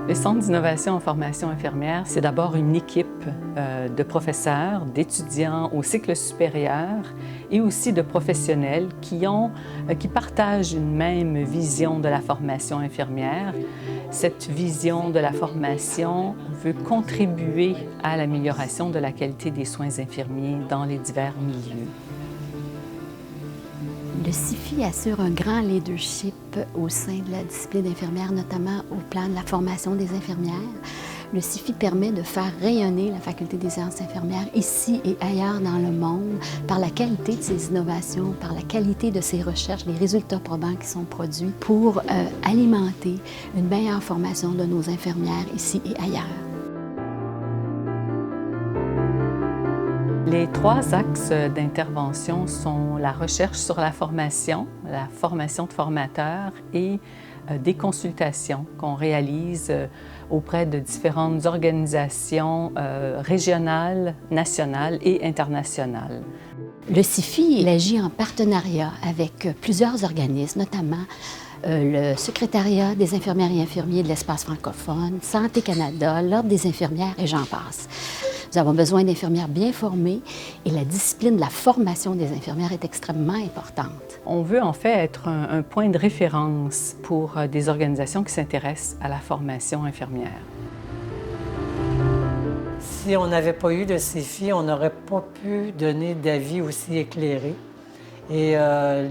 Le Centre d'innovation en formation infirmière, c'est d'abord une équipe de professeurs, d'étudiants au cycle supérieur et aussi de professionnels qui partagent une même vision de la formation infirmière. Cette vision de la formation veut contribuer à l'amélioration de la qualité des soins infirmiers dans les divers milieux. Le CIFI assure un grand leadership au sein de la discipline infirmière, notamment au plan de la formation des infirmières. Le CIFI permet de faire rayonner la Faculté des sciences infirmières ici et ailleurs dans le monde par la qualité de ses innovations, par la qualité de ses recherches, les résultats probants qui sont produits pour alimenter une meilleure formation de nos infirmières ici et ailleurs. Les trois axes d'intervention sont la recherche sur la formation de formateurs et des consultations qu'on réalise auprès de différentes organisations régionales, nationales et internationales. Le CIFI agit en partenariat avec plusieurs organismes, notamment le Secrétariat des infirmières et infirmiers de l'espace francophone, Santé Canada, l'Ordre des infirmières et j'en passe. Nous avons besoin d'infirmières bien formées et la discipline de la formation des infirmières est extrêmement importante. On veut en fait être un point de référence pour des organisations qui s'intéressent à la formation infirmière. Si on n'avait pas eu le CIFI, on n'aurait pas pu donner d'avis aussi éclairés. Et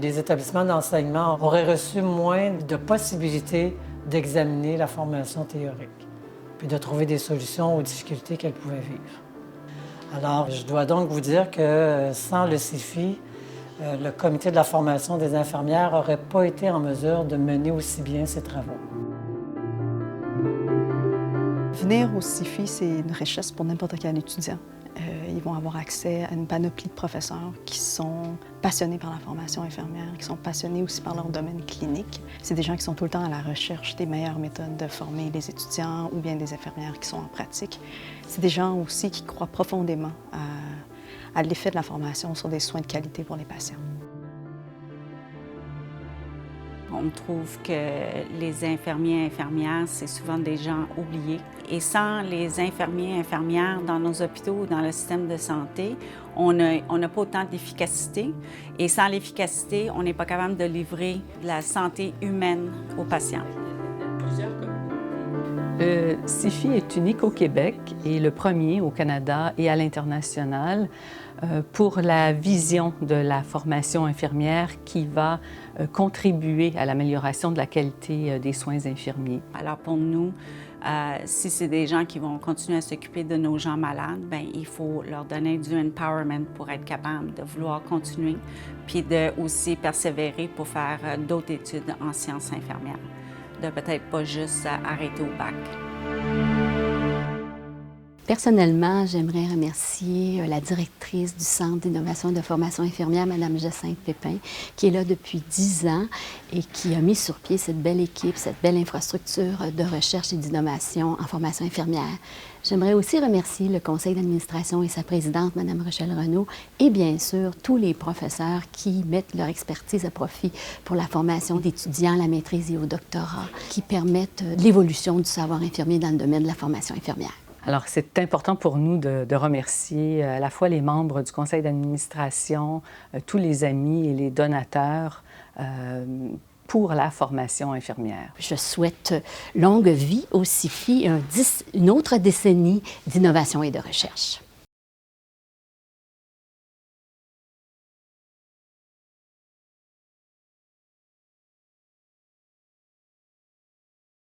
les établissements d'enseignement auraient reçu moins de possibilités d'examiner la formation théorique, puis de trouver des solutions aux difficultés qu'elles pouvaient vivre. Alors, je dois donc vous dire que sans le CIFI, le comité de la formation des infirmières n'aurait pas été en mesure de mener aussi bien ses travaux. Venir au CIFI, c'est une richesse pour n'importe quel étudiant. Ils vont avoir accès à une panoplie de professeurs qui sont passionnés par la formation infirmière, qui sont passionnés aussi par leur domaine clinique. C'est des gens qui sont tout le temps à la recherche des meilleures méthodes de former les étudiants ou bien des infirmières qui sont en pratique. C'est des gens aussi qui croient profondément à l'effet de la formation sur des soins de qualité pour les patients. On trouve que les infirmiers et infirmières, c'est souvent des gens oubliés. Et sans les infirmiers et infirmières dans nos hôpitaux ou dans le système de santé, on n'a pas autant d'efficacité. Et sans l'efficacité, on n'est pas capable de livrer de la santé humaine aux patients. Le CIFI est unique au Québec et le premier au Canada et à l'international pour la vision de la formation infirmière qui va contribuer à l'amélioration de la qualité des soins infirmiers. Alors pour nous, si c'est des gens qui vont continuer à s'occuper de nos gens malades, bien, il faut leur donner du empowerment pour être capable de vouloir continuer, puis de aussi persévérer pour faire d'autres études en sciences infirmières, de peut-être pas juste arrêter au bac. Personnellement, j'aimerais remercier la directrice du Centre d'innovation et de formation infirmière, Mme Jacinthe Pépin, qui est là depuis 10 ans et qui a mis sur pied cette belle équipe, cette belle infrastructure de recherche et d'innovation en formation infirmière. J'aimerais aussi remercier le conseil d'administration et sa présidente, Mme Rochelle Renaud, et bien sûr tous les professeurs qui mettent leur expertise à profit pour la formation d'étudiants, la maîtrise et au doctorat, qui permettent l'évolution du savoir infirmier dans le domaine de la formation infirmière. Alors, c'est important pour nous de remercier à la fois les membres du conseil d'administration, tous les amis et les donateurs pour la formation infirmière. Je souhaite longue vie au CIFI et une autre décennie d'innovation et de recherche.